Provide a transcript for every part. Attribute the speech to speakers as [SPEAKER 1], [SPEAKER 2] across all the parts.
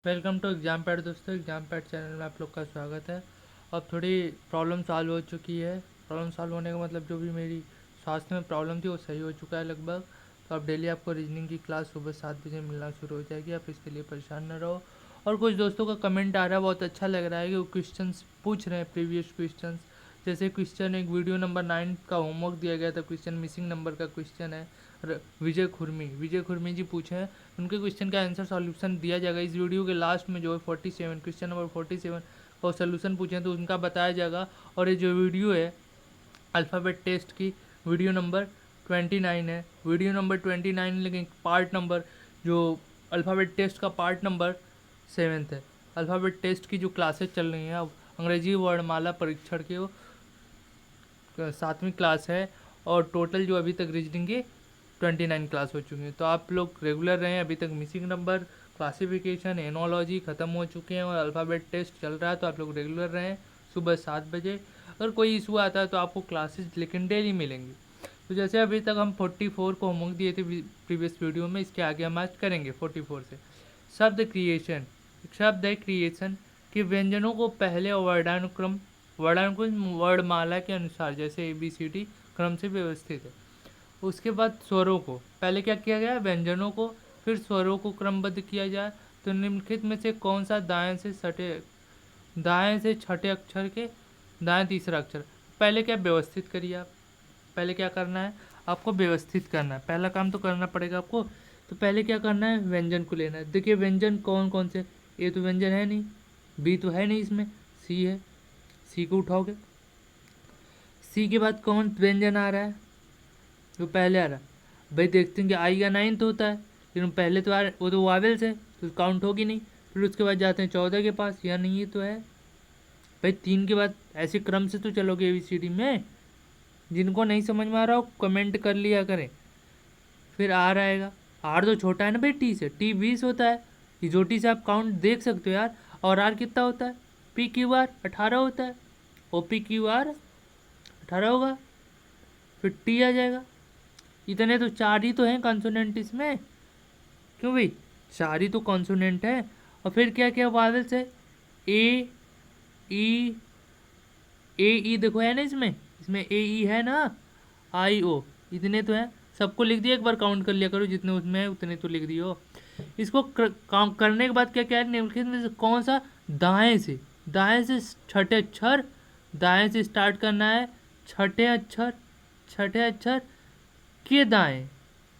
[SPEAKER 1] Welcome to exam pad दोस्तों। Exam pad channel में आप लोग का स्वागत है। अब थोड़ी प्रॉब्लम सॉल्व हो चुकी है। प्रॉब्लम सॉल्व होने का मतलब जो भी मेरी स्वास्थ्य में प्रॉब्लम थी वो सही हो चुका है लगभग। तो अब डेली आपको रीजनिंग की क्लास सुबह 7 बजे मिलना शुरू हो जाएगी। आप इसके लिए परेशान न रहो। और कुछ दोस्तों का कमेंट आ रहा है, बहुत अच्छा लग रहा है कि वो क्वेश्चन पूछ रहे हैं, प्रीवियस क्वेश्चन। जैसे क्वेश्चन एक वीडियो नंबर 9 का होमवर्क दिया गया था, क्वेश्चन मिसिंग नंबर का क्वेश्चन है। विजय खुरमी जी पूछे हैं, उनके क्वेश्चन का आंसर सॉल्यूशन दिया जाएगा इस वीडियो के लास्ट में। जो है 47 क्वेश्चन नंबर 47 का सॉल्यूशन पूछे हैं तो उनका बताया जाएगा। और ये जो वीडियो है अल्फ़ाबेट टेस्ट की, वीडियो नंबर 29 है। वीडियो नंबर 29 लेकिन पार्ट नंबर जो अल्फ़ाबेट टेस्ट का पार्ट नंबर 7 है। अल्फ़ाबेट टेस्ट की जो क्लासेस चल रही हैं अब अंग्रेजी वर्णमाला परीक्षण के, वो 7वीं क्लास है। और टोटल जो अभी तक रीजनिंग की 29 क्लास हो चुकी हैं। तो आप लोग रेगुलर रहें। अभी तक मिसिंग नंबर, क्लासिफिकेशन, एनोलॉजी ख़त्म हो चुके हैं और अल्फ़ाबेट टेस्ट चल रहा है। तो आप लोग रेगुलर रहें सुबह 7 बजे। अगर कोई इशू आता है तो आपको क्लासेस लेकिन डेली मिलेंगी। तो जैसे अभी तक हम 44 को होमवर्क दिए थे प्रीवियस वीडियो में, इसके आगे हम आज करेंगे 44 से। शब्द क्रिएशन। शब्द है क्रिएशन कि व्यंजनों को पहले वर्णानुक्रम वर्णमाला के अनुसार जैसे ABCD क्रम से व्यवस्थित है। उसके बाद स्वरों को पहले क्या किया गया, व्यंजनों को, फिर स्वरों को क्रमबद्ध किया जाए। तो निम्नलिखित में से कौन सा दाएं से छठे अक्षर के दाएं तीसरा अक्षर। पहले क्या व्यवस्थित करिए आप। पहले क्या करना है आपको, व्यवस्थित करना है। पहला काम तो करना पड़ेगा आपको। तो पहले क्या करना है, व्यंजन को लेना है। देखिए व्यंजन कौन कौन से, ए तो व्यंजन है नहीं, बी तो है नहीं, इसमें सी है। सी को उठाओगे, सी के बाद कौन व्यंजन आ रहा है, जो पहले आ रहा है। भाई देखते हैं कि आई का 9 तो होता है, लेकिन पहले तो आ रहा वो तो वावेल्स है तो काउंट होगी नहीं। फिर उसके बाद जाते हैं 14 के पास, या नहीं ये तो है। भाई 3 के बाद ऐसे क्रम से तो चलोगे ABCD में। जिनको नहीं समझ में आ रहा हो कमेंट कर लिया करें। फिर आर आएगा, आर तो छोटा है ना भाई टी से, टी 20 होता है। ये जो टी से आप काउंट देख सकते हो यार। और आर कितना होता है, PQR 18 होता है। OPQR 18 होगा। फिर टी आ जाएगा। इतने तो 4 ही तो हैं कॉन्सोनेंट इसमें, क्यों भाई, 4 ही तो कॉन्सोनेंट है। और फिर क्या क्या वावेल्स है, ए ई, ए ई देखो है ना इसमें, इसमें ए ई है ना, IO, इतने तो हैं। सबको लिख दिया, एक बार काउंट कर लिया करो, जितने उसमें है उतने तो लिख दियो। इसको काम करने के बाद क्या क्या है, निम्नलिखित में से कौन सा दाएं से छठे अक्षर, दाएं से स्टार्ट करना है। छठे अक्षर के दाएं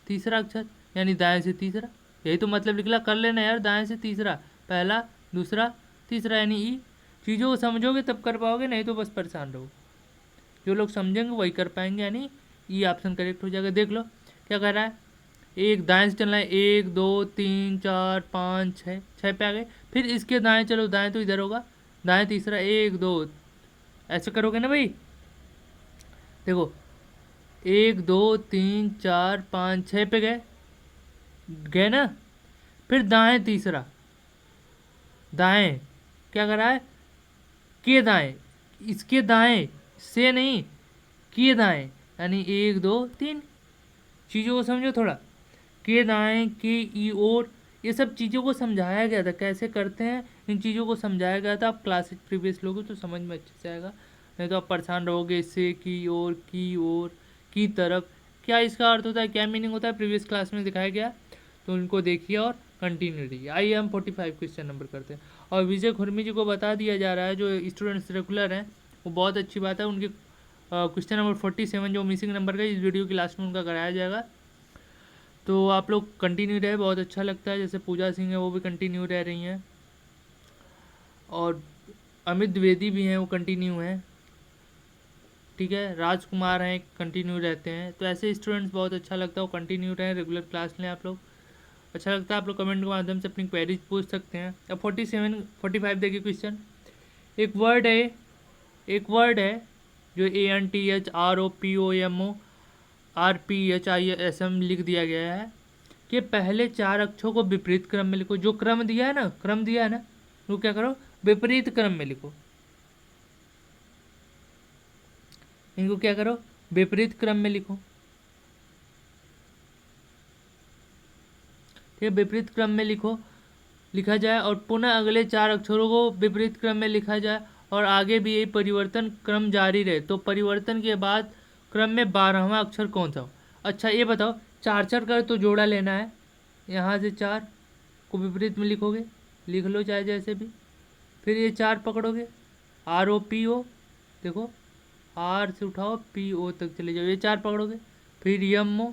[SPEAKER 1] तीसरा अक्षर, यानी दाएं से तीसरा। यही तो मतलब निकला, कर लेना यार, दाएं से तीसरा, पहला दूसरा तीसरा, यानी ई। चीज़ों को समझोगे तब कर पाओगे, नहीं तो बस परेशान रहो। जो लोग समझेंगे वही कर पाएंगे, यानी ई ऑप्शन करेक्ट हो जाएगा। देख लो क्या कर रहा है, एक दाएं से चलना है, 1 2 3 4 5 6, 6 पे आ गए। फिर इसके दाएं चलो, दाएं तो इधर होगा, दाएं तीसरा, 1 2, ऐसे करोगे ना भाई। देखो 1 2 3 4 5 6 पे गए, गए ना। फिर दाएं तीसरा, दाएं क्या कर रहा है, के दाएं, इसके दाएं से नहीं, के दाएं, यानी 1 2 3। चीज़ों को समझो थोड़ा, के दाएं के ई और, ये सब चीज़ों को समझाया गया था कैसे करते हैं। इन चीज़ों को समझाया गया था। आप क्लासेस प्रीवियस लोगे तो समझ में अच्छे से आएगा, नहीं तो आप परेशान रहोगे इससे। की ओर, की तरफ, क्या इसका अर्थ होता है, क्या मीनिंग होता है, प्रीवियस क्लास में दिखाया गया। तो उनको देखिए और कंटिन्यूटी। आइए हम 45 क्वेश्चन नंबर करते हैं। और विजय खुरमी जी को बता दिया जा रहा है, जो स्टूडेंट्स रेगुलर हैं, वो बहुत अच्छी बात है। उनके क्वेश्चन नंबर 47 जो मिसिंग नंबर का, इस वीडियो की लास्ट में उनका कराया जाएगा। तो आप लोग कंटिन्यू रहे, बहुत अच्छा लगता है। जैसे पूजा सिंह है वो भी कंटिन्यू रह रही हैं, और अमित द्विवेदी भी हैं वो कंटिन्यू हैं, ठीक है। राजकुमार हैं कंटिन्यू रहते हैं। तो ऐसे स्टूडेंट्स बहुत अच्छा लगता है, वो कंटिन्यू रहें, रेगुलर क्लास लें आप लोग। अच्छा लगता है, आप लोग कमेंट के माध्यम से अपनी क्वेरीज पूछ सकते हैं। अब 45 देखिए क्वेश्चन। एक वर्ड है, जो ANTHROPOMORPHISM लिख दिया गया है कि पहले 4 अक्षरों को विपरीत क्रम में लिखो। जो क्रम दिया है ना, वो क्या करो, विपरीत क्रम में लिखो। इनको क्या करो, विपरीत क्रम में लिखो, ठीक है, विपरीत क्रम में लिखो। लिखा जाए और पुनः अगले 4 अक्षरों को विपरीत क्रम में लिखा जाए और आगे भी यही परिवर्तन क्रम जारी रहे, तो परिवर्तन के बाद क्रम में 12वां अक्षर कौन सा हो। अच्छा ये बताओ, 4 का तो जोड़ा लेना है, यहाँ से 4 को विपरीत में लिखोगे, लिख लो चाहे जैसे भी, फिर ये 4 पकड़ोगे, ROPO, देखो R से उठाओ PO तक चले जाओ, ये 4 पकड़ोगे, फिर YMO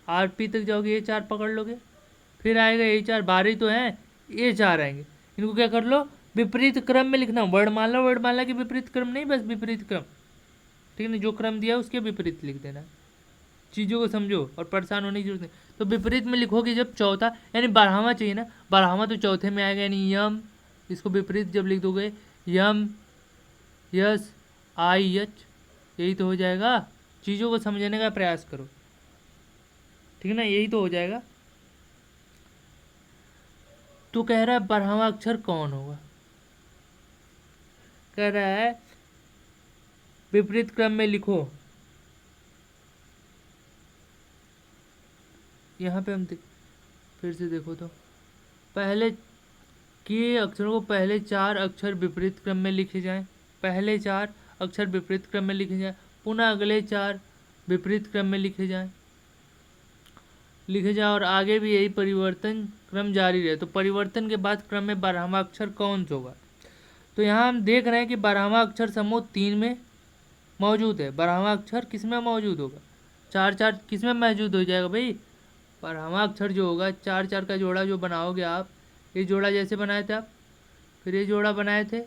[SPEAKER 1] RP तक जाओगे, ये 4 पकड़ लोगे, फिर आएगा ये 4, 12 तो हैं, ये 4 आएंगे, इनको क्या कर लो, विपरीत क्रम में लिखना, वर्णमाला के विपरीत क्रम नहीं, बस विपरीत क्रम, ठीक है ना, जो क्रम दिया उसके विपरीत लिख देना, चीज़ों को समझो और परेशान होने की जरूरत नहीं। तो विपरीत में लिखोगे जब चौथा, यानी 12वां चाहिए ना, 12वां तो चौथे में आएगा, यानी यम, इसको विपरीत जब लिख दोगे यम YSIH, यही तो हो जाएगा। चीज़ों को समझने का प्रयास करो, ठीक है ना, यही तो हो जाएगा। तो कह रहा है 12वां अक्षर कौन होगा, कह रहा है विपरीत क्रम में लिखो, यहाँ पे हम फिर से देखो तो पहले के अक्षरों को पहले 4 अक्षर विपरीत क्रम में लिखे जाएं, पहले 4 अक्षर विपरीत क्रम में लिखे जाएं, पुनः अगले 4 विपरीत क्रम में लिखे जाए और आगे भी यही परिवर्तन क्रम जारी रहे, तो परिवर्तन के बाद क्रम में 12वां अक्षर कौन सा होगा। तो यहाँ हम देख रहे हैं कि 12वां अक्षर समूह 3 में मौजूद है, 12वां अक्षर किस में मौजूद होगा, 4 किस में मौजूद हो जाएगा भाई, 12वां अक्षर जो होगा 4 का जोड़ा जो बनाओगे आप, ये जोड़ा जैसे बनाए थे आप, फिर ये जोड़ा बनाए थे,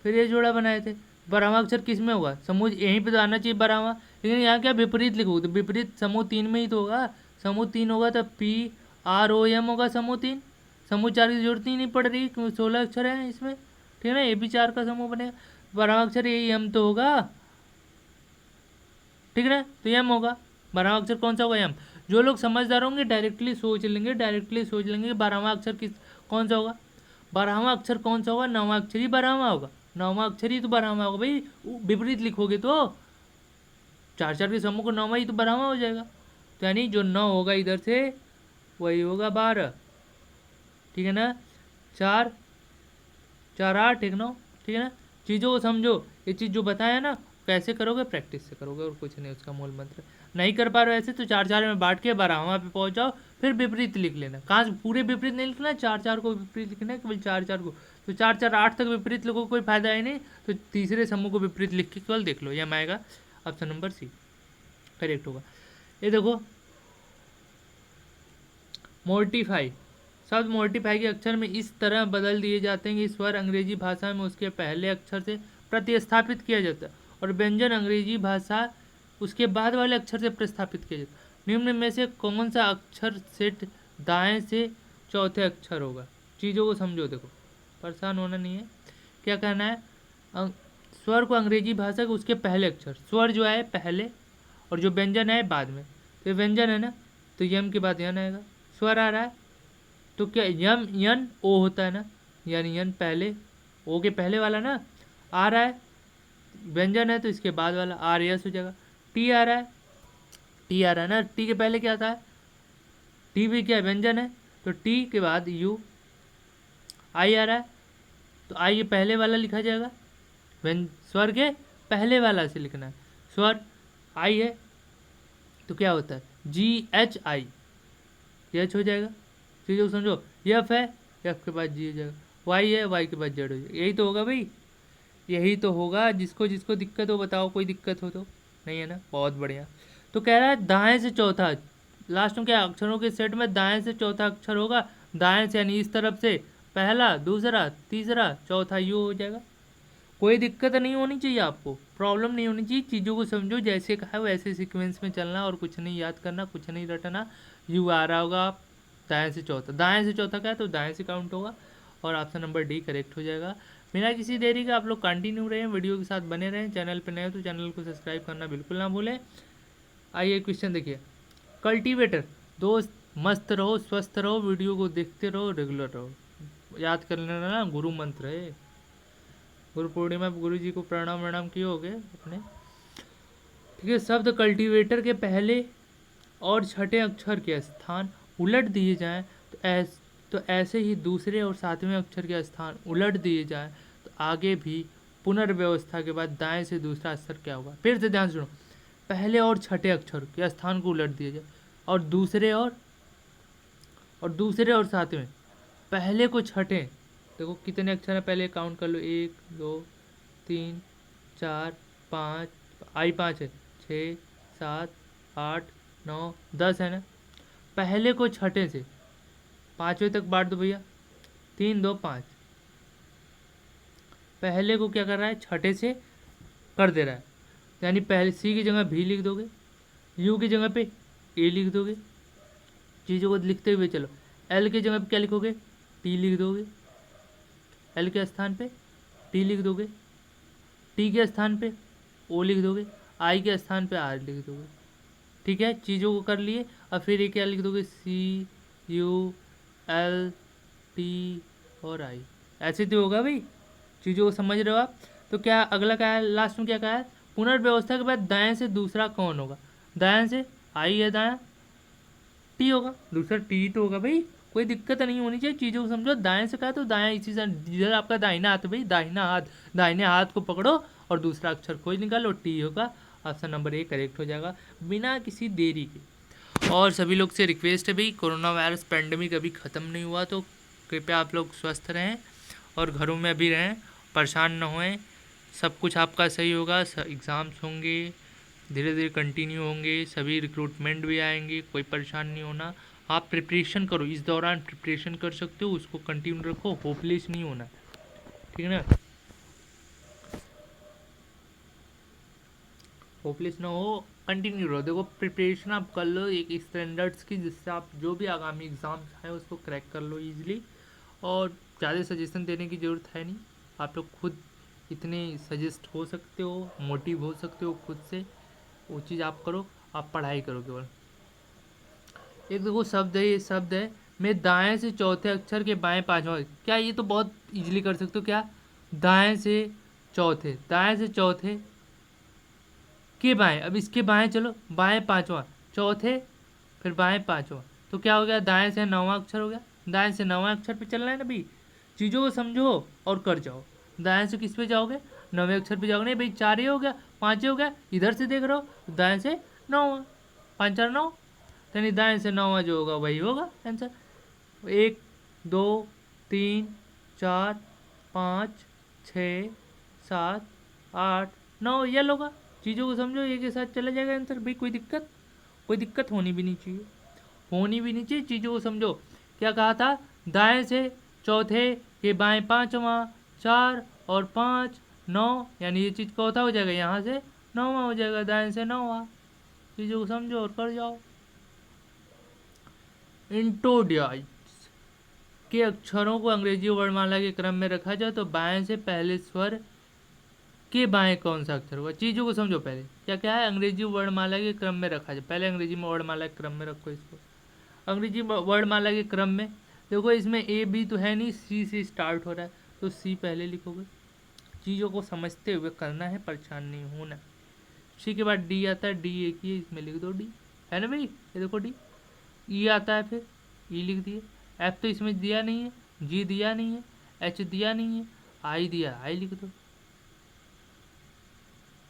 [SPEAKER 1] फिर ये जोड़ा बनाए थे, 12वां अक्षर किस में होगा, समूह यहीं पे तो आना चाहिए 12वां, लेकिन यहाँ क्या विपरीत लिखोगे, तो विपरीत समूह 3 में ही तो होगा, समूह 3 होगा तो PROM होगा, समूह 3, समूह 4 की जरूरत ही नहीं पड़ रही, 16 अक्षर है इसमें, ठीक है ना, ये भी 4 का समूह बनेगा, 12वां अक्षर यही यम तो होगा, ठीक है ना, तो यम होगा, 12वां अक्षर कौन सा होगा, यम। जो लोग समझदार होंगे डायरेक्टली सोच लेंगे कि 12वां अक्षर कौन सा होगा, 12वां अक्षर कौन सा होगा, 9वां अक्षर ही 12वां होगा, 9वां अक्षर ही तो 12वां होगा भाई, विपरीत लिखोगे तो 4 के समूह को 9वां ही तो 12वां हो जाएगा, तो यानी जो 9 होगा इधर से वही होगा 12, ठीक है ना, 4 4 8 1 9, ठीक है ना। चीज़ों को समझो, ये चीज़ जो बताया ना कैसे करोगे, प्रैक्टिस से करोगे और कुछ नहीं, उसका मूल मंत्र। नहीं कर पा रहे हो ऐसे तो 4 में बांट के 12वां पे पहुंच जाओ, फिर विपरीत लिख लेना, कहाँ से पूरे विपरीत नहीं लिखना, 4 को विपरीत लिखना है, केवल 4 को, तो 4 8 तक विपरीत लिखो, कोई फायदा है नहीं, तो तीसरे समूह को विपरीत लिख के केवल देख लो, यह आएगा ऑप्शन नंबर C करेक्ट होगा। ये देखो मोर्टिफाई, शब्द मोर्टिफाई के अक्षर में इस तरह बदल दिए जाते हैं कि स्वर अंग्रेजी भाषा में उसके पहले अक्षर से प्रतिस्थापित किया जाता है और व्यंजन अंग्रेजी भाषा उसके बाद वाले अक्षर से प्रतिस्थापित किया जाता है। निम्न में से कौन सा अक्षर सेट दाएं से चौथे अक्षर होगा। चीज़ों को समझो, देखो परेशान होना नहीं है। क्या कहना है, स्वर को अंग्रेजी भाषा के उसके पहले अक्षर, स्वर जो है पहले और जो व्यंजन है बाद में, तो व्यंजन है ना, तो यम के बाद यन आएगा। स्वर आ रहा है तो क्या यम यन ओ होता है ना, यानी यन पहले, ओ के पहले वाला ना, आ रहा है व्यंजन है तो इसके बाद वाला आर यस हो जाएगा। टी आ रहा है, टी आ रहा है ना, टी के पहले क्या आता है, टी भी क्या व्यंजन है, तो टी के बाद यू। आई आ रहा है तो आई के पहले वाला लिखा जाएगा, स्वर के पहले वाला से लिखना है। स्वर आई है तो क्या होता है GHI, एच हो जाएगा। चीज़ों को समझो, एफ है एफ के बाद जी हो जाएगा, वाई है वाई के बाद जेड हो जाएगा। यही तो होगा भाई, यही तो होगा। जिसको जिसको दिक्कत हो बताओ, कोई दिक्कत हो तो नहीं है ना, बहुत बढ़िया। तो कह रहा है दाएं से चौथा, लास्ट में क्या अक्षरों के सेट में दाएं से चौथा अक्षर होगा, दाएं से यानी इस तरफ से पहला दूसरा तीसरा चौथा यू हो जाएगा। कोई दिक्कत नहीं होनी चाहिए, आपको प्रॉब्लम नहीं होनी चाहिए। चीज़ों को समझो, जैसे कहा है वैसे सीक्वेंस में चलना और कुछ नहीं याद करना, कुछ नहीं रटना। यू आ रहा होगा आप दाएं से चौथा, दाएं से चौथा क्या है तो दाएं से काउंट होगा और ऑप्शन नंबर डी करेक्ट हो जाएगा। बिना किसी देरी का आप लोग कंटिन्यू रहें, वीडियो के साथ बने रहें। चैनल पर नए हो तो चैनल को सब्सक्राइब करना बिल्कुल ना भूलें। आइए क्वेश्चन देखिए, कल्टीवेटर। दोस्त मस्त रहो, स्वस्थ रहो, वीडियो को देखते रहो, रेगुलर रहो। याद कर लेना ना, गुरु मंत्र है। गुरु पूर्णिमा गुरु जी को प्रणाम किए होगे अपने, ठीक है। शब्द कल्टीवेटर के पहले और छठे अक्षर के स्थान उलट दिए जाएं तो तो ऐसे ही दूसरे और सातवें अक्षर के स्थान उलट दिए जाए तो आगे भी पुनर्व्यवस्था के बाद दाएं से दूसरा अक्षर क्या होगा। फिर से ध्यान सुनो, पहले और छठे अक्षर के स्थान को उलट दिया जाए और दूसरे और सातवें, पहले को छठे, देखो कितने अक्षर है पहले काउंट कर लो, 1 2 3 4 5, आई 5 है, 6 7 8 9 10 है ना। पहले को छठे से पांचवें तक बांट दो भैया, 3 2 5। पहले को क्या कर रहा है, छठे से कर दे रहा है, यानी पहले सी की जगह भी लिख दोगे, यू की जगह पे ए लिख दोगे, चीज़ों को लिखते हुए चलो। एल की जगह पे क्या लिखोगे, टी लिख दोगे, एल के स्थान पे टी लिख दोगे, टी के स्थान पे ओ लिख दोगे, आई के स्थान पे आर लिख दोगे। ठीक है, चीज़ों को कर लिए। अब फिर ये क्या लिख दोगे, सी यू एल टी और आई, ऐसे तो होगा भाई। चीज़ों को समझ रहे हो आप। तो क्या अगला क्या है, लास्ट में क्या कहा है, पुनर्व्यवस्था के बाद दाएं से दूसरा कौन होगा। दाएं से आई है, दायां टी होगा, दूसरा टी तो होगा भाई, कोई दिक्कत नहीं होनी चाहिए। चीज़ों को समझो, दाएं से कहा तो दायां, इसी से जिधर आपका दाहिना हाथ है भाई, दाहिने हाथ को पकड़ो और दूसरा अक्षर खोज निकालो, टी होगा। ऑप्शन नंबर ए करेक्ट हो जाएगा बिना किसी देरी के। और सभी लोग से रिक्वेस्ट है भाई, कोरोना वायरस पेंडेमिक अभी ख़त्म नहीं हुआ, तो कृपया आप लोग स्वस्थ रहें और घरों में भी रहें, परेशान न होएं। सब कुछ आपका सही होगा, एग्ज़ाम्स होंगे, धीरे धीरे कंटिन्यू होंगे, सभी रिक्रूटमेंट भी आएंगे, कोई परेशान नहीं होना। आप प्रिपरेशन करो, इस दौरान प्रिपरेशन कर सकते हो, उसको कंटिन्यू रखो, होपलेस नहीं होना, ठीक है ना। होपलेस ना हो, कंटिन्यू रहो। देखो प्रिपरेशन आप कर लो एक स्टैंडर्ड्स की, जिससे आप जो भी आगामी एग्ज़ाम्स हैं उसको क्रैक कर लो ईजिली। और ज़्यादा सजेशन देने की ज़रूरत है नहीं, आप लोग खुद इतने सजेस्ट हो सकते हो, मोटिव हो सकते हो खुद से, वो चीज़ आप करो, आप पढ़ाई करो केवल। एक देखो शब्द है, ये शब्द है, मैं दाएं से चौथे अक्षर के बाएं पांचवा, क्या ये तो बहुत इजीली कर सकते हो, क्या दाएं से चौथे के बाएं, अब इसके बाएं चलो, बाएं पांचवा, चौथे फिर बाएं पांचवा, तो क्या हो गया, दाएं से नौवां अक्षर हो गया। दाएं से नौवां अक्षर पे चलना है ना भाई, चीज़ों को समझो और कर जाओ। दाएं से किस पे जाओगे, नौवें अक्षर पे जाओगे, नहीं भाई 4 ही हो गया, 5 ही हो गया, इधर से देख रहे हो, दाएं से नौवां, 5 4 9, यानी दाएं से नौवां जो होगा वही होगा आंसर। 1 2 3 4 5 6 7 8 9 ये होगा। चीज़ों को समझो, ये के साथ चला जाएगा आंसर भाई, कोई दिक्कत होनी भी नहीं चाहिए, चीज़ों को समझो। क्या कहा था, दाएं से चौथे के बाएं पांचवा, 4 और 5 9, यानी ये चीज़ चौथा हो जाएगा, यहाँ से नौवां हो जाएगा, दाएं से नौवां। चीज़ों को समझो और कर जाओ। इंटोडियाइट्स के अक्षरों को अंग्रेजी वर्णमाला के क्रम में रखा जाए तो बाएं से पहले स्वर के बाएं कौन सा अक्षर होगा। चीज़ों को समझो, पहले क्या क्या है, अंग्रेजी वर्णमाला के क्रम में रखा जाए, पहले अंग्रेजी में वर्णमाला के क्रम में रखो इसको। अंग्रेजी वर्णमाला के क्रम में देखो, इसमें ए बी तो है नहीं, सी से स्टार्ट हो रहा है, तो सी पहले लिखोगे। चीज़ों को समझते हुए करना है, परेशान नहीं होना। सी के बाद डी आता है, डी एक ही है, इसमें लिख दो डी, है ना भाई, ये देखो डी। ई आता है, फिर ई लिख दिए। एफ तो इसमें दिया नहीं है, जी दिया नहीं है, एच दिया नहीं है, आई दिया, आई लिख दो।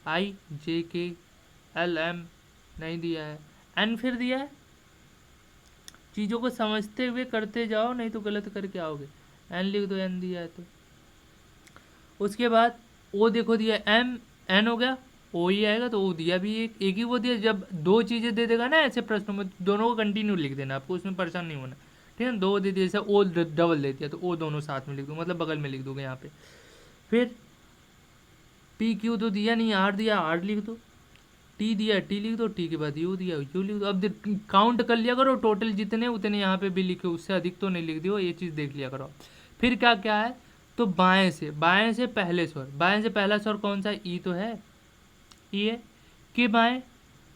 [SPEAKER 1] आई जे के एल एम नहीं दिया है, एन फिर दिया है। चीज़ों को समझते हुए करते जाओ, नहीं तो गलत करके आओगे। एन लिख दो, एन दिया है तो। उसके बाद ओ देखो दिया, एम एन हो गया, ओ ही आएगा तो ओ दिया भी एक ही वो दिया। जब दो चीज़ें दे देगा ना ऐसे प्रश्नों में, दोनों को कंटिन्यू लिख देना, आपको उसमें परेशान नहीं होना, ठीक है ना। दो दे दिया, जैसे ओ डबल दे दिया तो ओ दोनों साथ में लिख दो, मतलब बगल में लिख दोगे यहाँ पे। फिर पी क्यू तो दिया नहीं, आर दिया, आर लिख दो। टी दिया, टी लिख दो, टी के बाद यू दिया, यू लिख दो। अब काउंट कर लिया करो, टोटल जितने उतने यहाँ पे भी लिखे, उससे अधिक तो नहीं लिख दियो, ये चीज़ देख लिया करो। फिर क्या क्या है, तो बाएं से पहले स्वर, बाएं से पहला स्वर कौन सा, ई तो है, ई है। के बाएं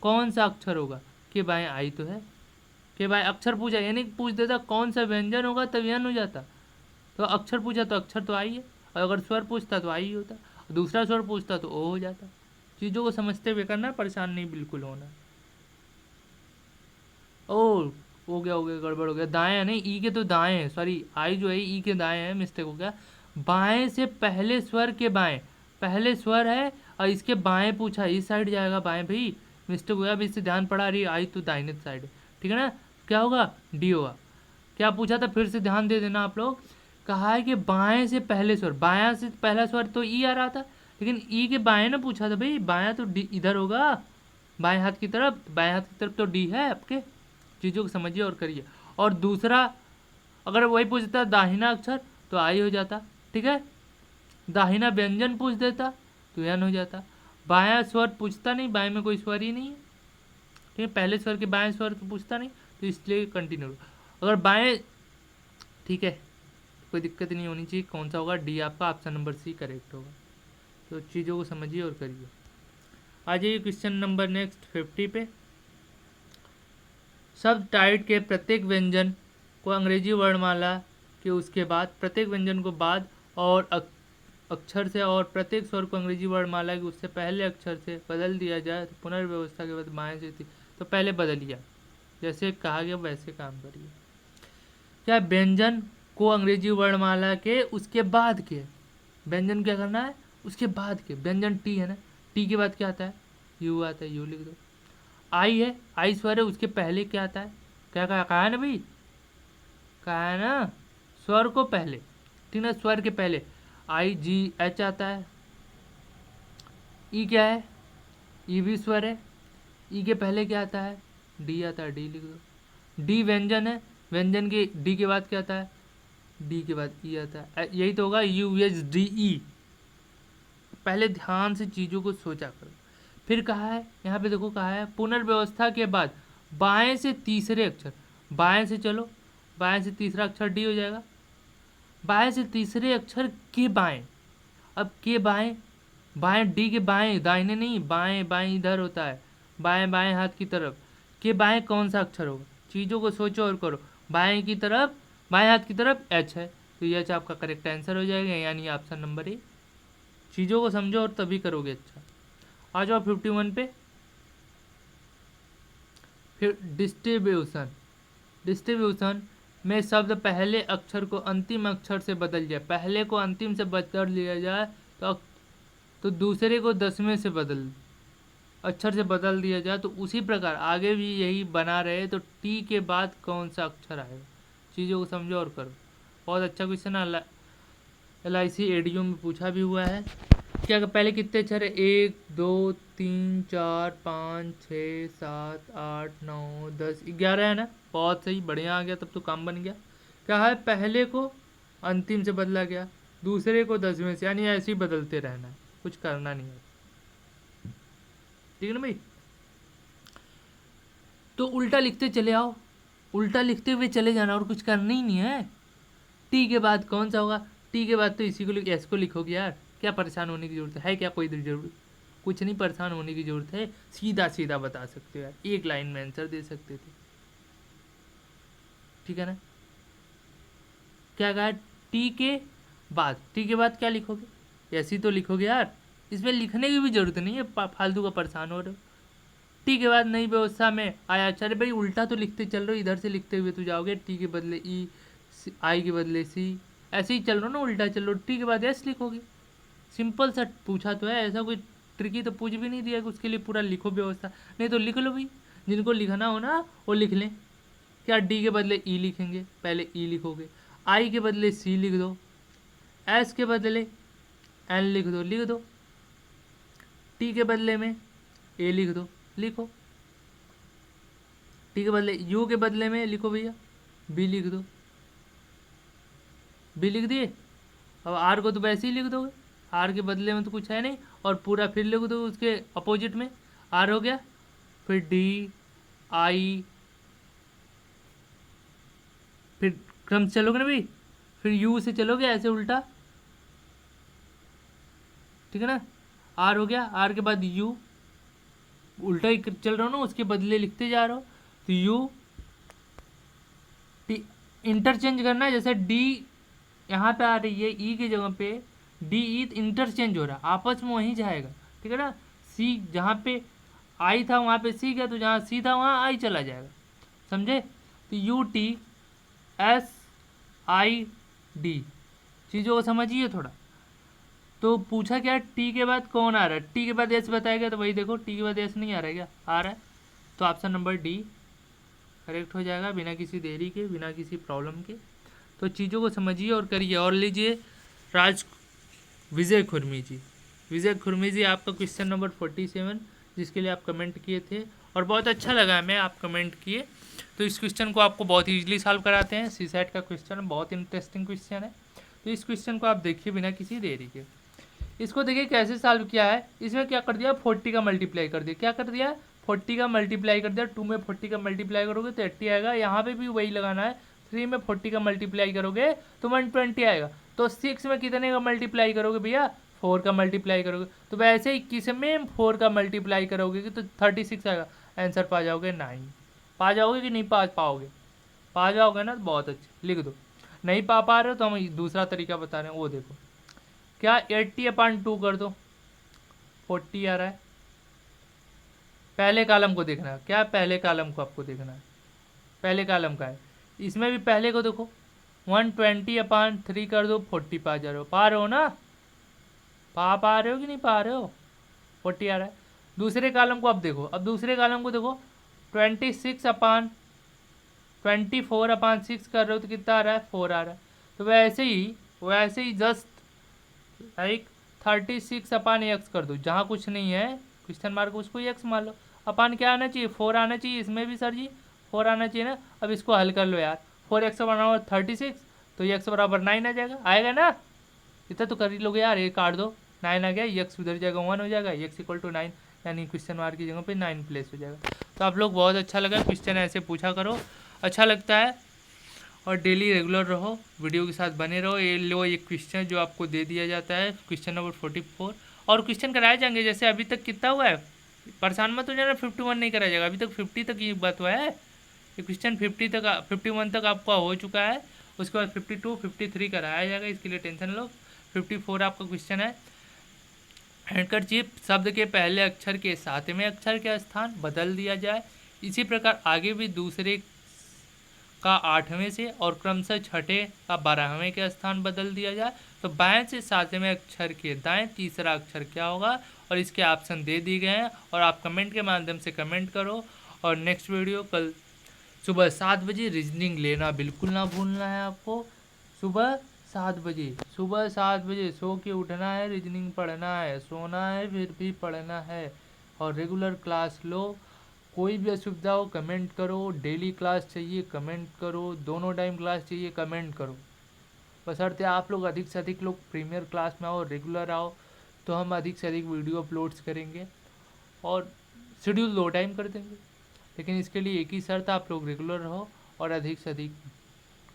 [SPEAKER 1] कौन सा अक्षर होगा, के बाएं आई तो है। के बाएं अक्षर पूछा, यानी पूछ देता कौन सा व्यंजन होगा तब यन हो जाता, तो अक्षर पूछा तो अक्षर तो आई है, और अगर स्वर पूछता तो आई होता, दूसरा स्वर पूछता तो ओ हो जाता। चीज़ों को समझते हुए करना, परेशान नहीं बिल्कुल होना। ओ हो गया गड़बड़ हो गया, दाएं है नहीं, ई के तो दाएं है, सॉरी आई जो है ई के दाएं है, मिस्टेक हो गया। बाएं से पहले स्वर के बाएं, पहले स्वर है और इसके बाएं पूछा, इस साइड जाएगा बाएं भाई, मिस्टेक हो गया। अभी इससे ध्यान पड़ा रही, आई तो दाहिने साइड है, ठीक है ना, क्या होगा डी होगा। क्या पूछा था फिर से ध्यान दे देना आप लोग, कहा है कि बाएं से पहले स्वर, बायां से पहला स्वर तो ई आ रहा था, लेकिन ई के बाएं ना पूछा था भाई, बायां तो डी इधर होगा, बाएं हाथ की तरफ, बाएं हाथ की तरफ तो डी है आपके। चीज़ों को समझिए और करिए। और दूसरा अगर वही पूछता दाहिना अक्षर तो आई हो जाता, ठीक है, दाहिना व्यंजन पूछ देता तो एन हो जाता। बायां स्वर पूछता नहीं, बाएं में कोई स्वर ही नहीं है, ठीक है, पहले स्वर के बाएं स्वर तो पूछता नहीं, तो इसलिए कंटिन्यू। अगर बाएं, ठीक है, कोई दिक्कत नहीं होनी चाहिए। कौन सा होगा, डी आपका ऑप्शन नंबर सी करेक्ट होगा। तो चीज़ों को समझिए और करिए। आ जाइए क्वेश्चन नंबर नेक्स्ट 50 पे। शब्द टाइट के प्रत्येक व्यंजन को अंग्रेजी वर्णमाला के उसके बाद, प्रत्येक व्यंजन को बाद और अक्षर से और प्रत्येक स्वर को अंग्रेजी वर्णमाला के उससे पहले अक्षर से बदल दिया जाए तो पुनर्व्यवस्था के बाद बाएं से तो पहले बदलिए, जैसे कहा गया वैसे काम करिए। क्या व्यंजन को अंग्रेजी वर्णमाला के उसके बाद के, व्यंजन क्या करना है उसके बाद के, व्यंजन टी है ना, टी के बाद क्या आता है, यू आता है, यू लिख दो। आई है, आई स्वर है, उसके पहले क्या आता है, क्या कहा है ना भाई, कहा है ना स्वर को पहले, ठीक है, स्वर के पहले आई जी एच आता है। ई क्या है, ई भी स्वर है, ई के पहले क्या आता है, डी आता है, डी लिख दो। डी व्यंजन है, व्यंजन के डी के बाद क्या आता है, डी के बाद ई आता है, यही तो होगा यू एच डी ई। पहले ध्यान से चीज़ों को सोचा करो। फिर कहा है यहाँ पे देखो, कहा है पुनर्व्यवस्था के बाद बाएं से तीसरे अक्षर, बाएं से चलो, बाएं से तीसरा अक्षर डी हो जाएगा, बाएं से तीसरे अक्षर के बाएं, अब के बाएं, बाएं डी के बाएं, दाहिने नहीं, बाएं बाएं इधर होता है, बाएं बाएं हाथ की तरफ के बाएं कौन सा अक्षर होगा, चीज़ों को सोचो और करो। बाएं की तरफ, बाएं हाथ की तरफ एच है, तो एच आपका करेक्ट आंसर हो जाएगा, यानी ऑप्शन नंबर ए। चीज़ों को समझो और तभी करोगे अच्छा। आ जाओ 51 पे। फिर डिस्ट्रीब्यूशन, डिस्ट्रीब्यूशन में शब्द पहले अक्षर को अंतिम अक्षर से बदल जाए, पहले को अंतिम से बदल लिया जाए तो दूसरे को 10वें से बदल अक्षर से बदल दिया जाए, तो उसी प्रकार आगे भी यही बना रहे तो टी के बाद कौन सा अक्षर आएगा। चीज़ों को समझो और करो। बहुत अच्छा क्वेश्चन है, LIC ADU में पूछा भी हुआ है। क्या पहले कितने अक्षर है, 1 2 3 4 5 6 7 8 9 10 11 है ना, बहुत सही, बढ़िया आ गया, तब तो काम बन गया। क्या है, पहले को अंतिम से बदला गया, दूसरे को 10वें से, यानी ऐसे ही बदलते रहना है, कुछ करना नहीं है, ठीक है ना भाई। तो उल्टा लिखते चले आओ, उल्टा लिखते हुए चले जाना, और कुछ करना ही नहीं है। टी के बाद कौन सा होगा, टी के बाद तो इसी को एस को लिखोगे यार, क्या परेशान होने की जरूरत है क्या कोई जरूरत, कुछ नहीं परेशान होने की जरूरत है, सीधा सीधा बता सकते हो यार, एक लाइन में आंसर दे सकते थे, ठीक है ना। क्या कहा, टी के बाद, टी के बाद क्या लिखोगे, ऐसी तो लिखोगे यार, इसमें लिखने की भी जरूरत नहीं है, फालतू का परेशान हो रहे हो। टी के बाद नई व्यवस्था में आया, अच्छा भाई उल्टा तो लिखते चल रहे हो, इधर से लिखते हुए तो जाओगे, टी के बदले ई, आई के बदले सी, ऐसे ही चल रहा हो ना, उल्टा चल रहा हो, टी के बाद एस लिखोगे। सिंपल सा पूछा तो है, ऐसा कोई ट्रिकी तो पूछ भी नहीं दिया कि उसके लिए पूरा लिखो व्यवस्था, नहीं तो लिख लो भाई, जिनको लिखना हो ना वो लिख लें। क्या डी के बदले ई लिखेंगे, पहले ई लिखोगे, आई के बदले सी लिख दो, एस के बदले एन लिख दो, लिख दो, टी के बदले में ए लिख दो, लिखो, टी के बदले यू के बदले में लिखो भैया बी लिख दो, बी लिख दिए। अब आर को तो वैसे ही लिख दोगे, आर के बदले में तो कुछ है नहीं, और पूरा फिर लिख दो उसके अपोजिट में, आर हो गया, फिर डी आई, फिर क्रम से चलोगे ना भाई, फिर यू से चलोगे ऐसे उल्टा, ठीक है ना, आर हो गया, आर के बाद यू, उल्टा ही चल रहा हो ना, उसके बदले लिखते जा रहे हो, तो यू टी इंटरचेंज करना है, जैसे डी यहाँ पे आ रही है ई की जगह पे डी, ई इंटरचेंज हो रहा है, आपस में वहीं जाएगा, ठीक है ना। सी जहाँ पे आई था वहाँ पे सी गया, तो जहाँ सी था वहाँ आई चला जाएगा, समझे। तो UTSID, चीज़ों को समझिए थोड़ा। तो पूछा क्या टी के बाद कौन आ रहा है, टी के बाद एस बताएगा, तो वही देखो टी के बाद एस नहीं आ रहा है क्या, आ रहा है। तो ऑप्शन नंबर डी करेक्ट हो जाएगा, बिना किसी देरी के, बिना किसी प्रॉब्लम के। तो चीज़ों को समझिए और करिए। और लीजिए विजय खुरमी जी, विजय खुरमी जी आपका क्वेश्चन नंबर 47 जिसके लिए आप कमेंट किए थे, और बहुत अच्छा लगा हमें आप कमेंट किए। तो इस क्वेश्चन को आपको बहुत ईजिली सॉल्व कराते हैं, सीसेट का क्वेश्चन बहुत इंटरेस्टिंग क्वेश्चन है। तो इस क्वेश्चन को आप देखिए बिना किसी देरी के। इसको देखिए कैसे सॉल्व किया है। इसमें क्या कर दिया, 40 का मल्टीप्लाई कर दिया। क्या कर दिया, 40 का मल्टीप्लाई कर दिया। 2 में 40 का मल्टीप्लाई करोगे तो 80 आएगा। यहाँ पे भी वही लगाना है, 3 में 40 का मल्टीप्लाई करोगे तो 120 आएगा। तो 6 में कितने का मल्टीप्लाई करोगे भैया, 4 का मल्टीप्लाई करोगे। तो वैसे ही किस में 4 का मल्टीप्लाई करोगे तो 36 आएगा। आंसर पा जाओगे 9। पा जाओगे कि नहीं पा पाओगे, पा जाओगे ना, तो बहुत अच्छे, लिख दो। नहीं पा रहे हो तो हम दूसरा तरीका बता रहे हैं, वो देखो। क्या 80/2 कर दो, 40 आ रहा है। पहले कॉलम को देखना है, क्या पहले कॉलम को आपको देखना है, पहले कॉलम का है। इसमें भी पहले को देखो, 120/3 कर दो, 40 पा जा रहे हो, पा रहे हो ना, पा रहे हो कि नहीं पा रहे हो, 40 आ रहा है। दूसरे कॉलम को अब देखो, अब दूसरे कॉलम को देखो, 24/6 कर रहे हो तो कितना आ रहा है, 4 आ रहा है। तो वैसे ही जस्ट लाइक 36/x कर दो, जहाँ कुछ नहीं है क्वेश्चन मार्क उसको x मान लो। अपान क्या आना चाहिए, 4 आना चाहिए। इसमें भी सर जी 4 आना चाहिए ना। अब इसको हल कर लो यार, 4x बराबर 36, तो x बराबर 9 आ जाएगा, आएगा ना। इतना तो कर ही लोगे यार, ये काट दो, 9 आ गया, x उधर जाएगा 1 हो जाएगा, x = 9, यानी क्वेश्चन मार्क की जगह पे 9 प्लेस हो जाएगा। तो आप लोग बहुत अच्छा लगा, क्वेश्चन ऐसे पूछा करो, अच्छा लगता है। और डेली रेगुलर रहो, वीडियो के साथ बने रहो। ये लो एक क्वेश्चन जो आपको दे दिया जाता है, क्वेश्चन नंबर 44, और क्वेश्चन कराए जाएंगे। जैसे अभी तक कितना हुआ है, परेशान मत हो जाना, 51 नहीं कराया जाएगा, अभी तक 50 तक ये बात हुआ है। ये क्वेश्चन 51 तक आपका हो चुका है, उसके बाद 52 53 कराया जाएगा, इसके लिए टेंशन लो। 54 आपका क्वेश्चन है, हैंडकरचीफ शब्द के पहले अक्षर के 7वें अक्षर का स्थान बदल दिया जाए। इसी प्रकार आगे भी दूसरे का 8वें से और क्रमशः छठे का 12वें के स्थान बदल दिया जाए। तो बाएं से 7वें अक्षर के दाएं तीसरा अक्षर क्या होगा, और इसके ऑप्शन दे दिए गए हैं, और आप कमेंट के माध्यम से कमेंट करो। और नेक्स्ट वीडियो कल सुबह 7 बजे रीजनिंग लेना बिल्कुल ना भूलना है आपको। सुबह 7 बजे, सुबह 7 बजे सो के उठना है, रीजनिंग पढ़ना है, सोना है फिर भी पढ़ना है, और रेगुलर क्लास लो। कोई भी असुविधा हो कमेंट करो, डेली क्लास चाहिए कमेंट करो, दोनों टाइम क्लास चाहिए कमेंट करो। बशर्ते आप लोग अधिक से अधिक लोग प्रीमियर क्लास में आओ, रेगुलर आओ, तो हम अधिक से अधिक वीडियो अपलोड्स करेंगे और शेड्यूल 2 टाइम कर देंगे। लेकिन इसके लिए एक ही शर्त, आप लोग रेगुलर रहो और अधिक से अधिक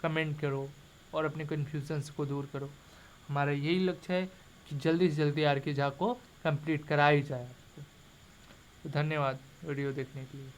[SPEAKER 1] कमेंट करो और अपने कन्फ्यूजन्स को दूर करो। हमारा यही लक्ष्य है कि जल्दी से जल्दी आर के झा को कंप्लीट करा ही जाए। तो धन्यवाद वीडियो देखने के लिए।